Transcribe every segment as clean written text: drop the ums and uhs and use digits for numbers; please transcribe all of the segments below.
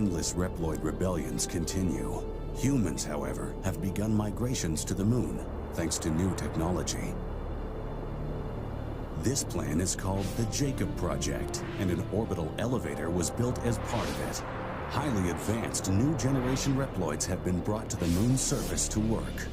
endless Reploid rebellions continue. Humans, however, have begun migrations to the moon, thanks to new technology. This plan is called the Jacob Project, and an orbital elevator was built as part of it. Highly advanced new generation Reploids have been brought to the moon's surface to work.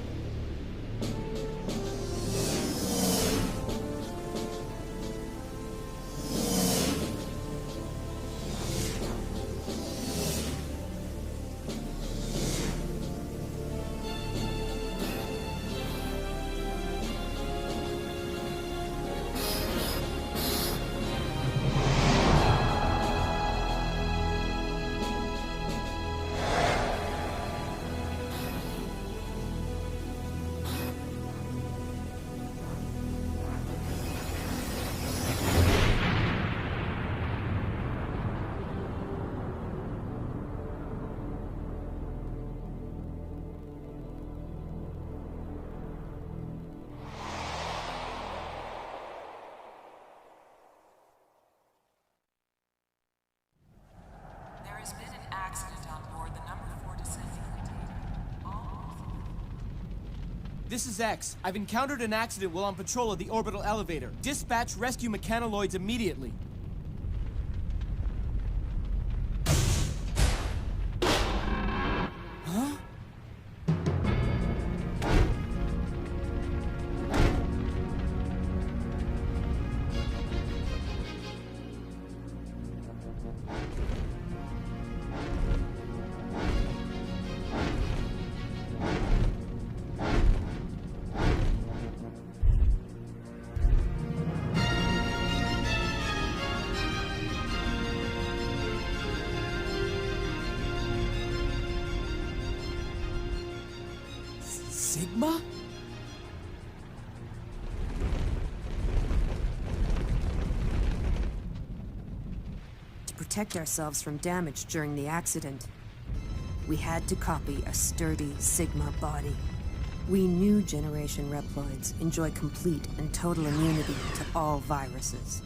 This is X. I've encountered an accident while on patrol of the orbital elevator. Dispatch rescue mechanoloids immediately. Huh? Sigma? To protect ourselves from damage during the accident, we had to copy a sturdy Sigma body. We knew Generation Reploids enjoy complete and total immunity to all viruses.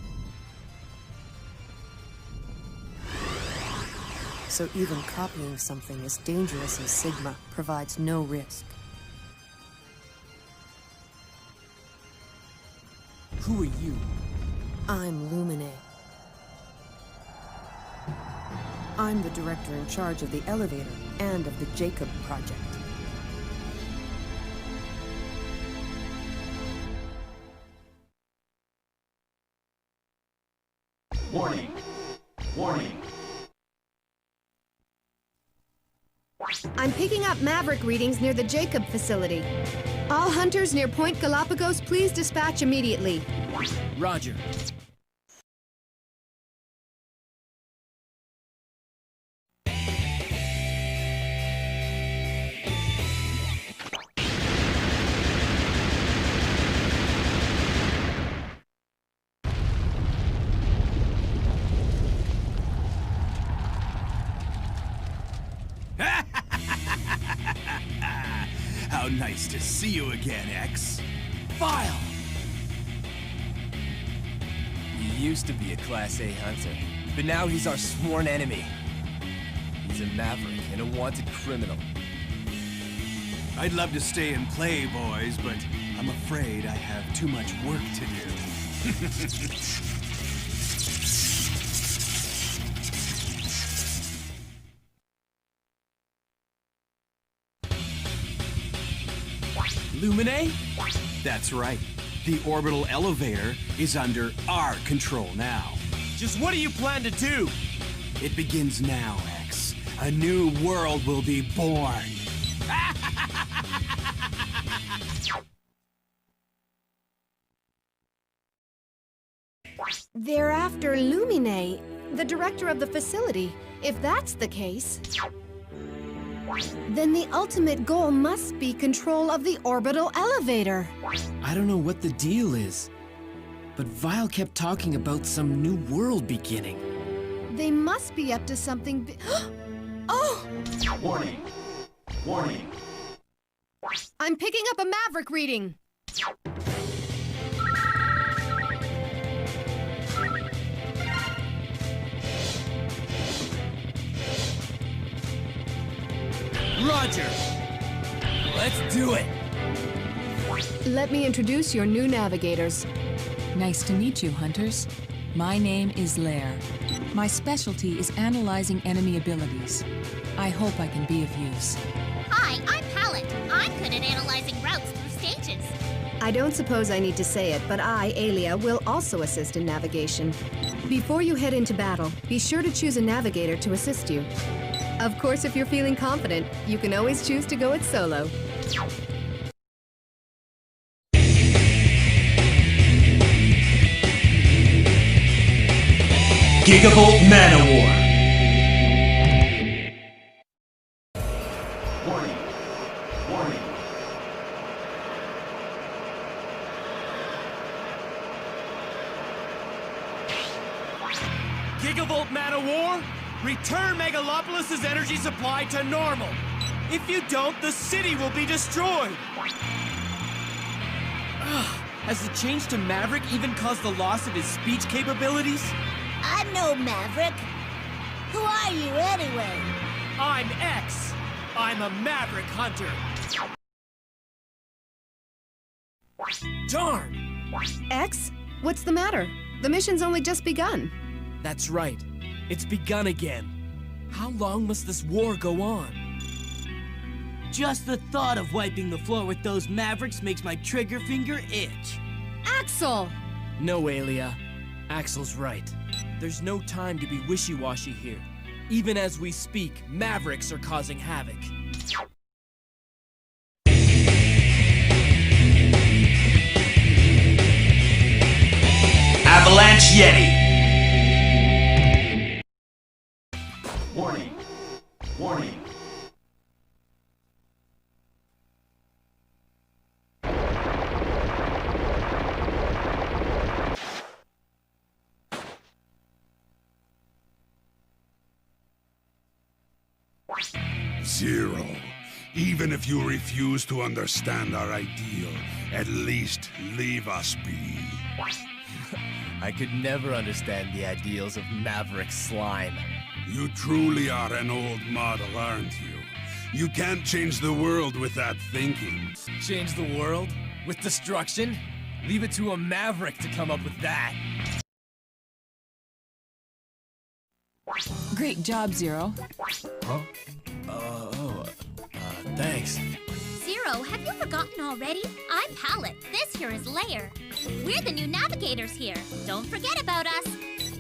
So even copying something as dangerous as Sigma provides no risk. Who are you? I'm Lumine. I'm the director in charge of the elevator and of the Jacob Project. Warning! Warning! I'm picking up Maverick readings near the Jacob facility. All hunters near Point Galapagos, please dispatch immediately. Roger. How nice to see you again, X. Vile! He used to be a Class A hunter, but now he's our sworn enemy. He's a maverick and a wanted criminal. I'd love to stay and play, boys, but I'm afraid I have too much work to do. Lumine? That's right. The orbital elevator is under our control now. Just what do you plan to do? It begins now, X. A new world will be born. They're after Lumine, the director of the facility. If that's the case, then the ultimate goal must be control of the orbital elevator. I don't know what the deal is, but Vile kept talking about some new world beginning. They must be up to something Oh! Warning! Warning! I'm picking up a Maverick reading. Roger! Let's do it! Let me introduce your new navigators. Nice to meet you, hunters. My name is Lair. My specialty is analyzing enemy abilities. I hope I can be of use. Hi, I'm Palette. I'm good at analyzing routes through stages. I don't suppose I need to say it, but I, Alia, will also assist in navigation. Before you head into battle, be sure to choose a navigator to assist you. Of course, if you're feeling confident, you can always choose to go it solo. Gigabolt Mana War. Warning. Warning. Gigavolt Mana War? Return Megalopolis' energy supply to normal. If you don't, the city will be destroyed. Has the change to Maverick even caused the loss of his speech capabilities? I'm no Maverick. Who are you anyway? I'm X. I'm a Maverick hunter. Darn! X? What's the matter? The mission's only just begun. That's right. It's begun again. How long must this war go on? Just the thought of wiping the floor with those Mavericks makes my trigger finger itch. Axel! No, Alia. Axel's right. There's no time to be wishy-washy here. Even as we speak, Mavericks are causing havoc. Avalanche Yeti. Warning. Warning. Zero. Even if you refuse to understand our ideal, at least leave us be. I could never understand the ideals of Maverick slime. You truly are an old model, aren't you? You can't change the world with that thinking. Change the world? With destruction? Leave it to a Maverick to come up with that. Great job, Zero. Huh? Thanks. Zero, have you forgotten already? I'm Palette. This here is Lair. We're the new navigators here. Don't forget about us.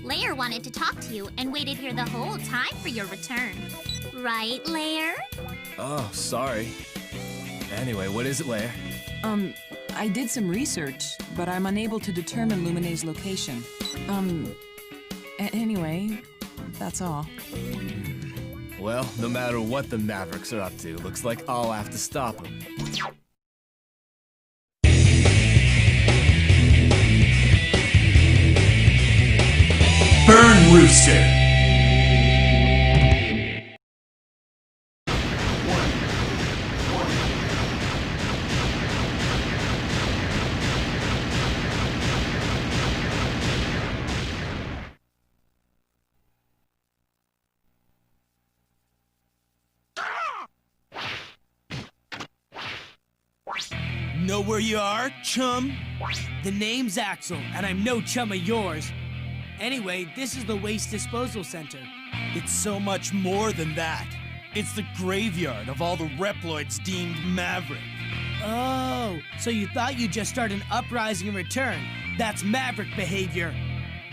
Lair wanted to talk to you and waited here the whole time for your return. Right, Lair? Oh, sorry. Anyway, what is it, Lair? I did some research, but I'm unable to determine Lumine's location. Anyway, that's all. Well, no matter what the Mavericks are up to, looks like I'll have to stop them. Burn Rooster. Know where you are, chum? The name's Axel, and I'm no chum of yours. Anyway, this is the Waste Disposal Center. It's so much more than that. It's the graveyard of all the Reploids deemed Maverick. Oh, so you thought you'd just start an uprising in return. That's Maverick behavior.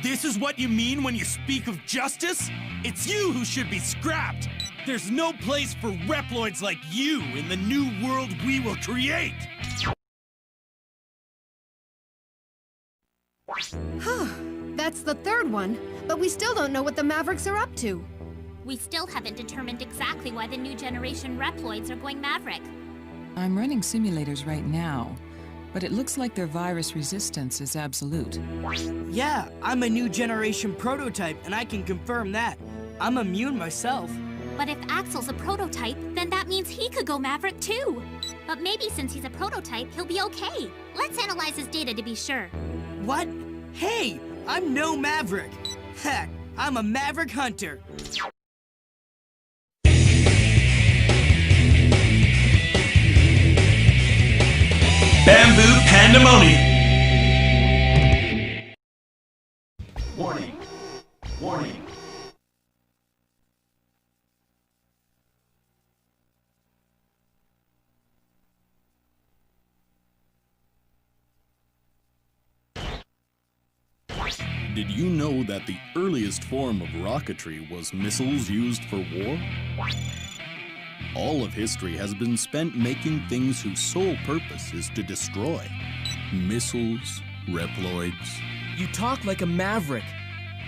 This is what you mean when you speak of justice? It's you who should be scrapped. There's no place for Reploids like you in the new world we will create. That's the third one, but we still don't know what the Mavericks are up to. We still haven't determined exactly why the new generation Reploids are going Maverick. I'm running simulators right now, but it looks like their virus resistance is absolute. Yeah, I'm a new generation prototype, and I can confirm that. I'm immune myself. But if Axel's a prototype, then that means he could go Maverick too. But maybe since he's a prototype, he'll be okay. Let's analyze his data to be sure. What? Hey, I'm no Maverick. Heck, I'm a Maverick hunter. Pandemonium! Warning! Warning! Did you know that the earliest form of rocketry was missiles used for war? All of history has been spent making things whose sole purpose is to destroy. Missiles, Reploids. You talk like a maverick.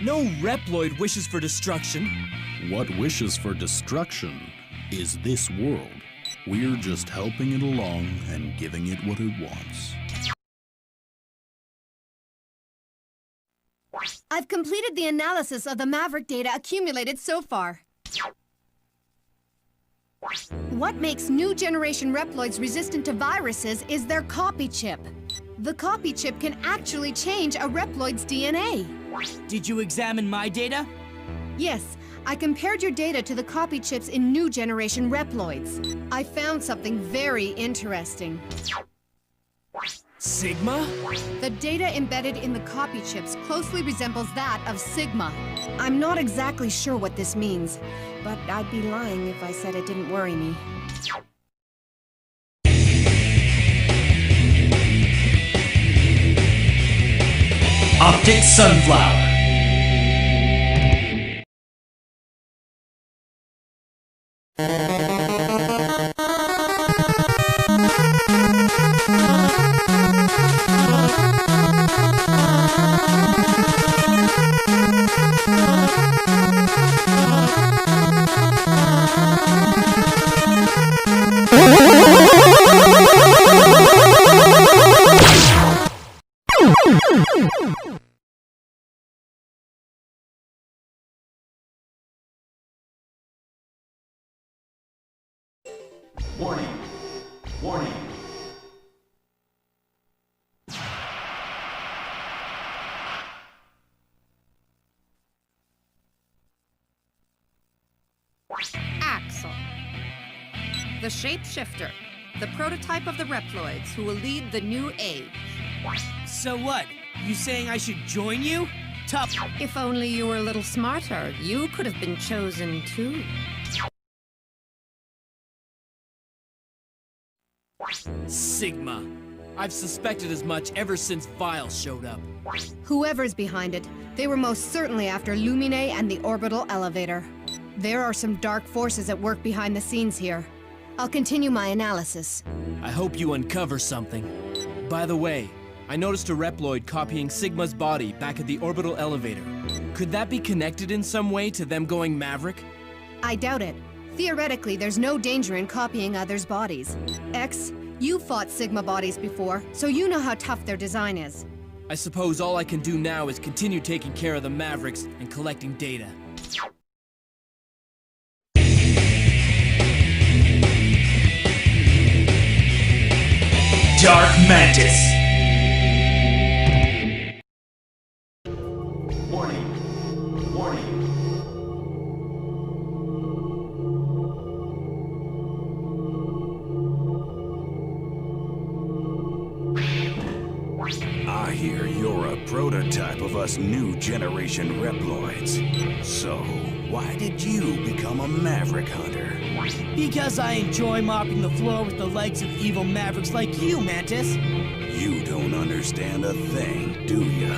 No Reploid wishes for destruction. What wishes for destruction is this world. We're just helping it along and giving it what it wants. I've completed the analysis of the Maverick data accumulated so far. What makes new generation Reploids resistant to viruses is their copy chip. The copy chip can actually change a Reploid's DNA. Did you examine my data? Yes, I compared your data to the copy chips in new generation Reploids. I found something very interesting. Sigma? The data embedded in the copy chips closely resembles that of Sigma. I'm not exactly sure what this means, but I'd be lying if I said it didn't worry me. Optic Sunflower! Warning! Warning! Axel. The shapeshifter. The prototype of the Reploids who will lead the new age. So what? You saying I should join you? Tough. If only you were a little smarter, you could have been chosen too. Sigma. I've suspected as much ever since Vile showed up. Whoever's behind it, they were most certainly after Lumine and the orbital elevator. There are some dark forces at work behind the scenes here. I'll continue my analysis. I hope you uncover something. By the way, I noticed a Reploid copying Sigma's body back at the orbital elevator. Could that be connected in some way to them going Maverick? I doubt it. Theoretically, there's no danger in copying others' bodies. X, you fought Sigma bodies before, so you know how tough their design is. I suppose all I can do now is continue taking care of the Mavericks and collecting data. Dark Mantis! Warning! Warning! I hear you're a prototype of us new generation Reploids. So, why did you become a Maverick Hunter? Because I enjoy mopping the floor with the likes of evil mavericks like you, Mantis. You don't understand a thing, do ya?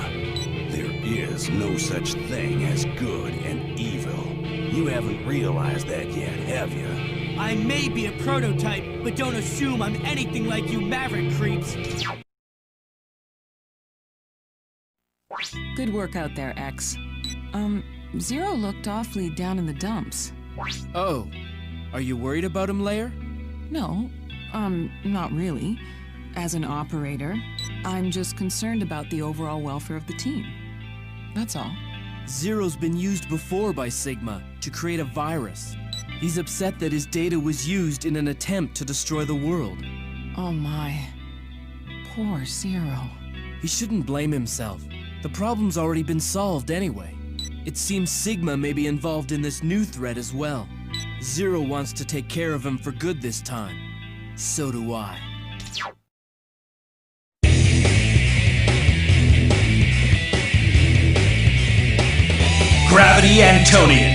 There is no such thing as good and evil. You haven't realized that yet, have ya? I may be a prototype, but don't assume I'm anything like you maverick creeps. Good work out there, X. Zero looked awfully down in the dumps. Oh, are you worried about him, Lair? No, not really. As an operator, I'm just concerned about the overall welfare of the team. That's all. Zero's been used before by Sigma to create a virus. He's upset that his data was used in an attempt to destroy the world. Oh my. Poor Zero. He shouldn't blame himself. The problem's already been solved anyway. It seems Sigma may be involved in this new threat as well. Zero wants to take care of him for good this time. So do I. the Antonion.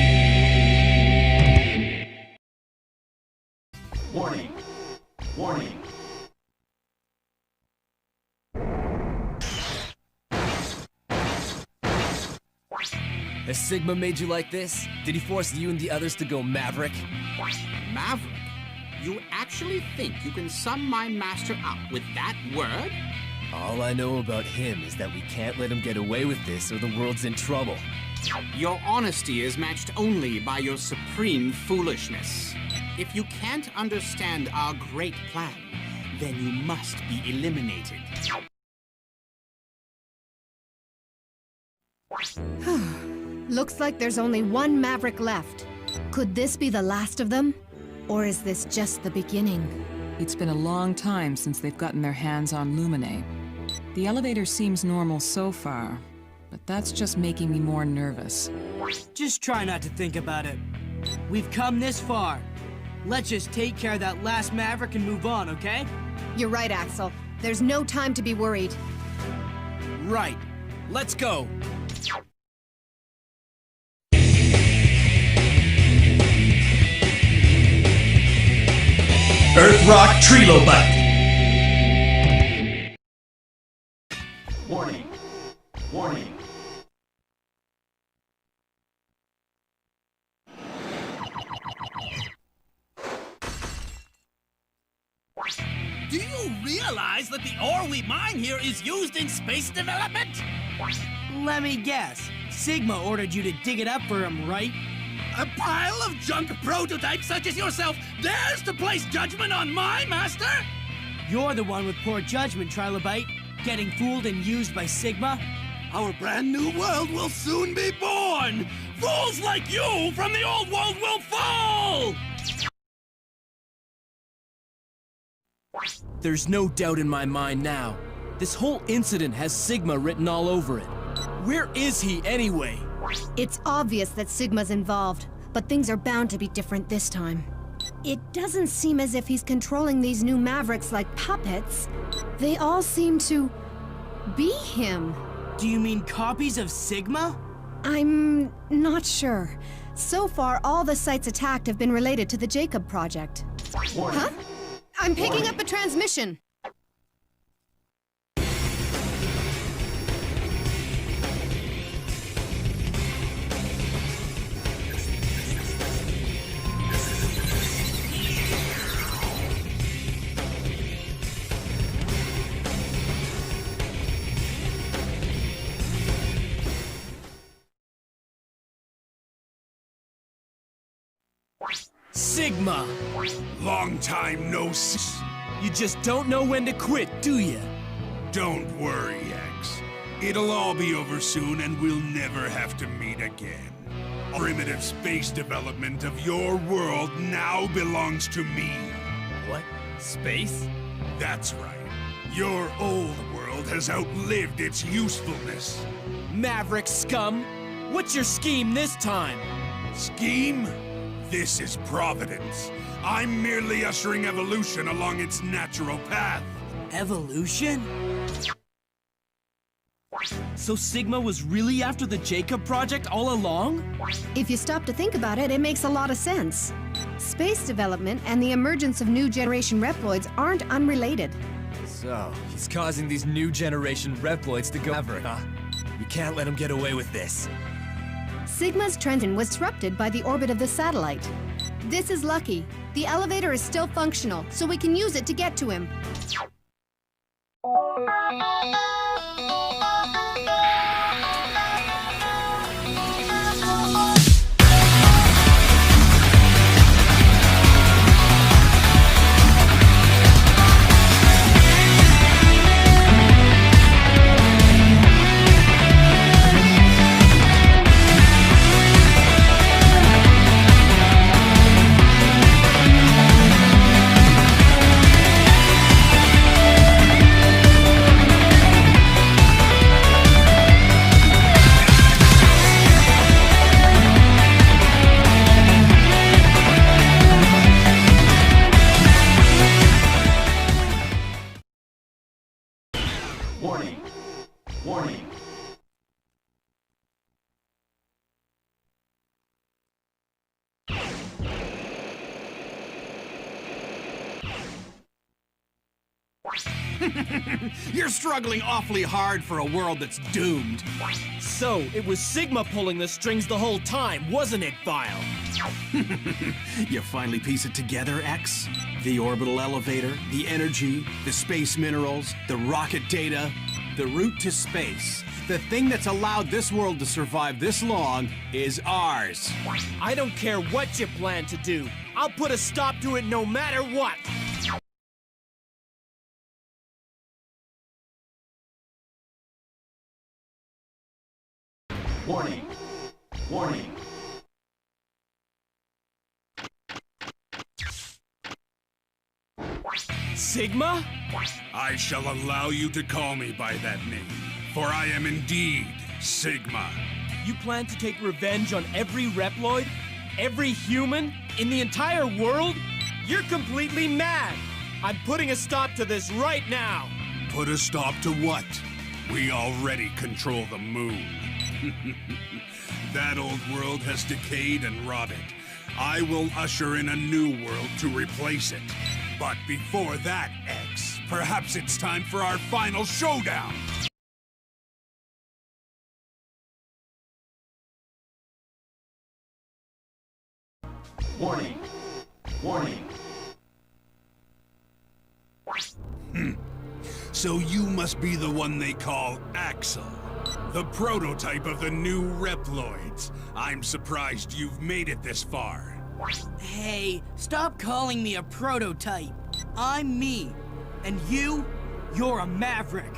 Warning. Warning. Has Sigma made you like this? Did he force you and the others to go Maverick? Maverick? You actually think you can sum my master up with that word? All I know about him is that we can't let him get away with this or the world's in trouble. Your honesty is matched only by your supreme foolishness. If you can't understand our great plan, then you must be eliminated. Looks like there's only one Maverick left. Could this be the last of them? Or is this just the beginning? It's been a long time since they've gotten their hands on Lumine. The elevator seems normal so far, but that's just making me more nervous. Just try not to think about it. We've come this far. Let's just take care of that last Maverick and move on, okay? You're right, Axel. There's no time to be worried. Right. Let's go. Earthrock Trilobite. Warning. Warning. Do you realize that the ore we mine here is used in space development? Let me guess. Sigma ordered you to dig it up for him, right? A pile of junk prototypes such as yourself dares to place judgment on my master? You're the one with poor judgment, Trilobite. Getting fooled and used by Sigma? Our brand new world will soon be born! Fools like you from the old world will fall! There's no doubt in my mind now. This whole incident has Sigma written all over it. Where is he anyway? It's obvious that Sigma's involved, but things are bound to be different this time. It doesn't seem as if he's controlling these new Mavericks like puppets. They all seem to be him. Do you mean copies of Sigma? I'm not sure. So far, all the sites attacked have been related to the Jacob project. Huh? I'm picking up a transmission. Sigma! Long time no see. You just don't know when to quit, do you? Don't worry, X. It'll all be over soon and we'll never have to meet again. Primitive space development of your world now belongs to me. What? Space? That's right. Your old world has outlived its usefulness. Maverick scum! What's your scheme this time? Scheme? This is Providence. I'm merely ushering evolution along its natural path. Evolution? So Sigma was really after the Jacob project all along? If you stop to think about it, it makes a lot of sense. Space development and the emergence of new generation Reploids aren't unrelated. So, he's causing these new generation Reploids to go Maverick, huh? You can't let him get away with this. Sigma's transit was disrupted by the orbit of the satellite. This is lucky. The elevator is still functional, so we can use it to get to him. You're struggling awfully hard for a world that's doomed. So, it was Sigma pulling the strings the whole time, wasn't it, Vile? You finally piece it together, X? The orbital elevator, the energy, the space minerals, the rocket data, the route to space. The thing that's allowed this world to survive this long is ours. I don't care what you plan to do. I'll put a stop to it no matter what. Warning. Warning. Sigma? I shall allow you to call me by that name, for I am indeed Sigma. You plan to take revenge on every Reploid? Every human? In the entire world? You're completely mad! I'm putting a stop to this right now! Put a stop to what? We already control the moon. That old world has decayed and rotted. I will usher in a new world to replace it. But before that, X, perhaps it's time for our final showdown! Warning. Warning. So you must be the one they call Axel, the prototype of the new Reploids. I'm surprised you've made it this far. Hey, stop calling me a prototype. I'm me. And you're a maverick.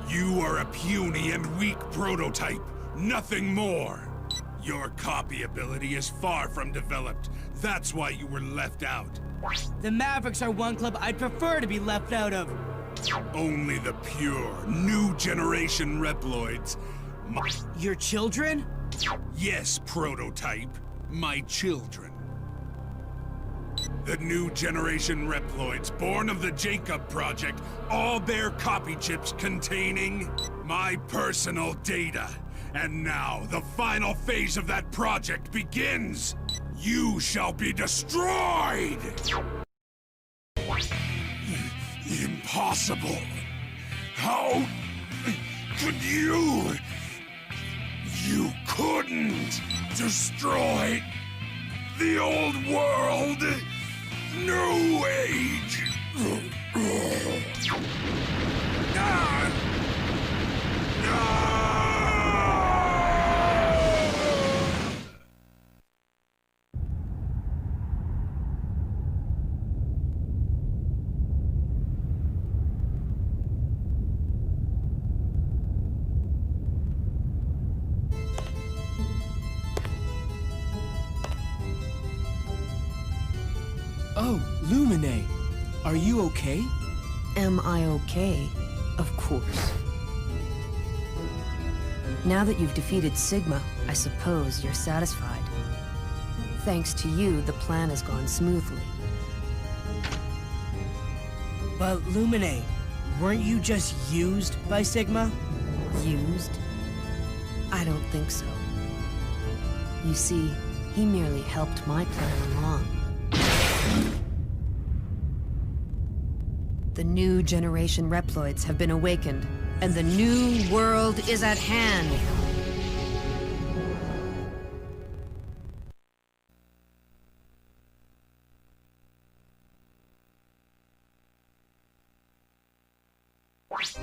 You are a puny and weak prototype, nothing more. Your copy ability is far from developed. That's why you were left out. The Mavericks are one club I'd prefer to be left out of. Only the pure, new generation Reploids. Your children? Yes, prototype. My children. The new generation Reploids, born of the Jacob Project, all bear copy chips containing my personal data. And now, the final phase of that project begins! You shall be destroyed! Impossible! How could you? You couldn't destroy the old world! New age! Ah! Ah! Oh, Lumine. Are you okay? Am I okay? Of course. Now that you've defeated Sigma, I suppose you're satisfied. Thanks to you, the plan has gone smoothly. But Lumine, weren't you just used by Sigma? Used? I don't think so. You see, he merely helped my plan along. The new generation Reploids have been awakened, and the new world is at hand!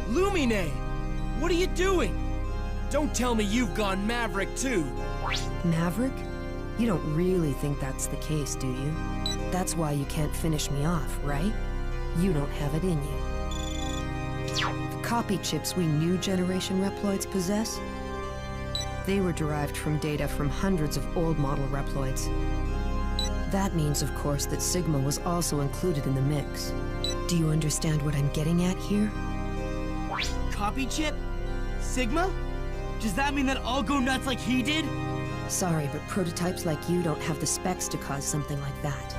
Lumine! What are you doing? Don't tell me you've gone Maverick too! Maverick? You don't really think that's the case, do you? That's why you can't finish me off, right? You don't have it in you. The copy chips we new generation Reploids possess? They were derived from data from hundreds of old model Reploids. That means, of course, that Sigma was also included in the mix. Do you understand what I'm getting at here? Copy chip? Sigma? Does that mean that I'll go nuts like he did? Sorry, but prototypes like you don't have the specs to cause something like that.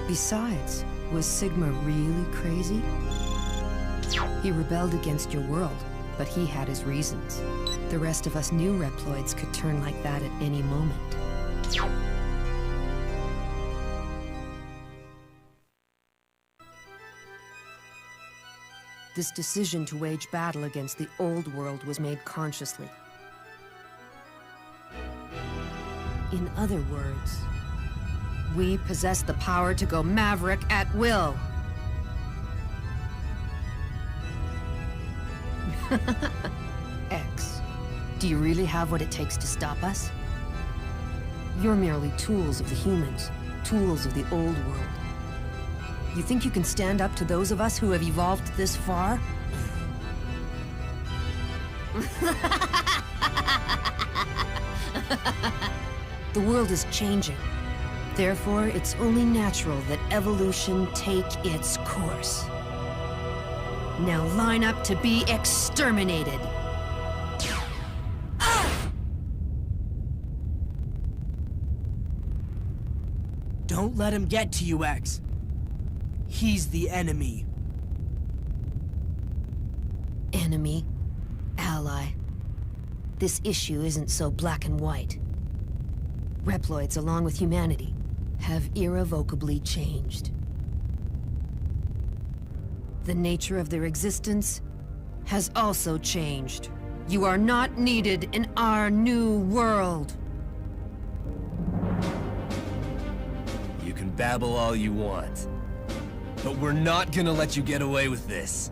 Besides, was Sigma really crazy? He rebelled against your world, but he had his reasons. The rest of us new Reploids could turn like that at any moment. This decision to wage battle against the old world was made consciously. In other words, we possess the power to go maverick at will. X, do you really have what it takes to stop us? You're merely tools of the humans, tools of the old world. You think you can stand up to those of us who have evolved this far? The world is changing. Therefore, it's only natural that evolution take its course. Now line up to be exterminated! Don't let him get to you, X. He's the enemy. Enemy, ally. This issue isn't so black and white. Reploids, along with humanity, have irrevocably changed. The nature of their existence has also changed. You are not needed in our new world. You can babble all you want, but we're not gonna let you get away with this.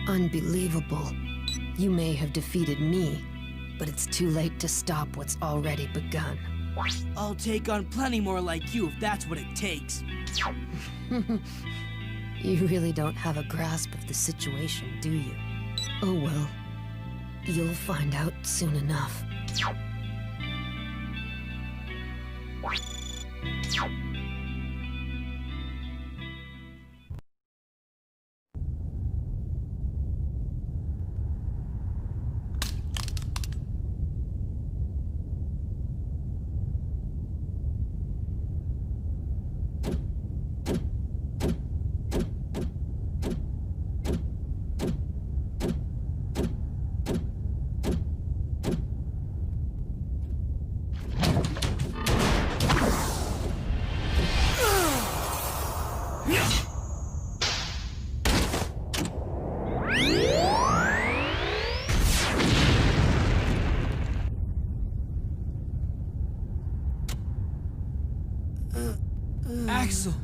Unbelievable. You may have defeated me, but it's too late to stop what's already begun. I'll take on plenty more like you if that's what it takes. You really don't have a grasp of the situation, do you? Oh well. You'll find out soon enough. Axel!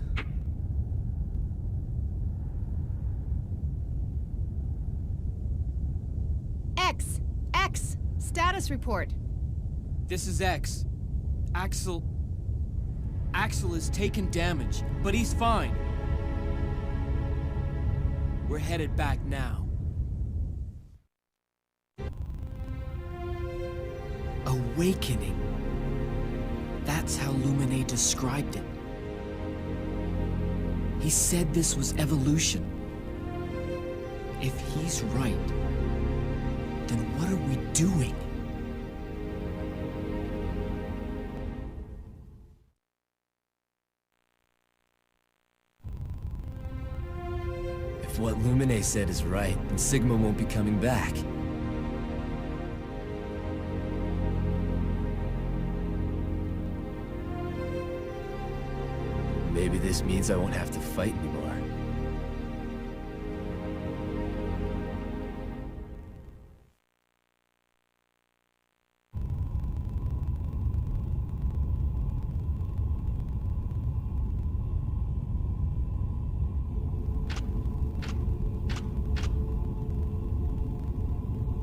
X! Status report. This is X. Axel has taken damage, but he's fine. We're headed back now. Awakening. That's how Lumine described it. He said this was evolution. If he's right, then what are we doing? If what Lumine said is right, then Sigma won't be coming back. Maybe this means I won't have to fight anymore.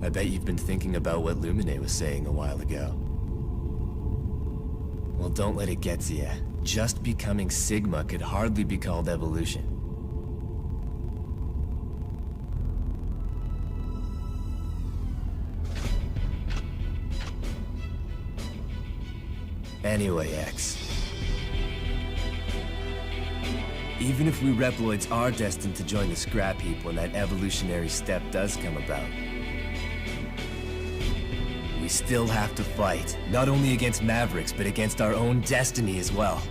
I bet you've been thinking about what Lumine was saying a while ago. Well, don't let it get to you. Just becoming Sigma could hardly be called evolution. Anyway, X. Even if we Reploids are destined to join the scrap heap when that evolutionary step does come about, we still have to fight, not only against Mavericks, but against our own destiny as well.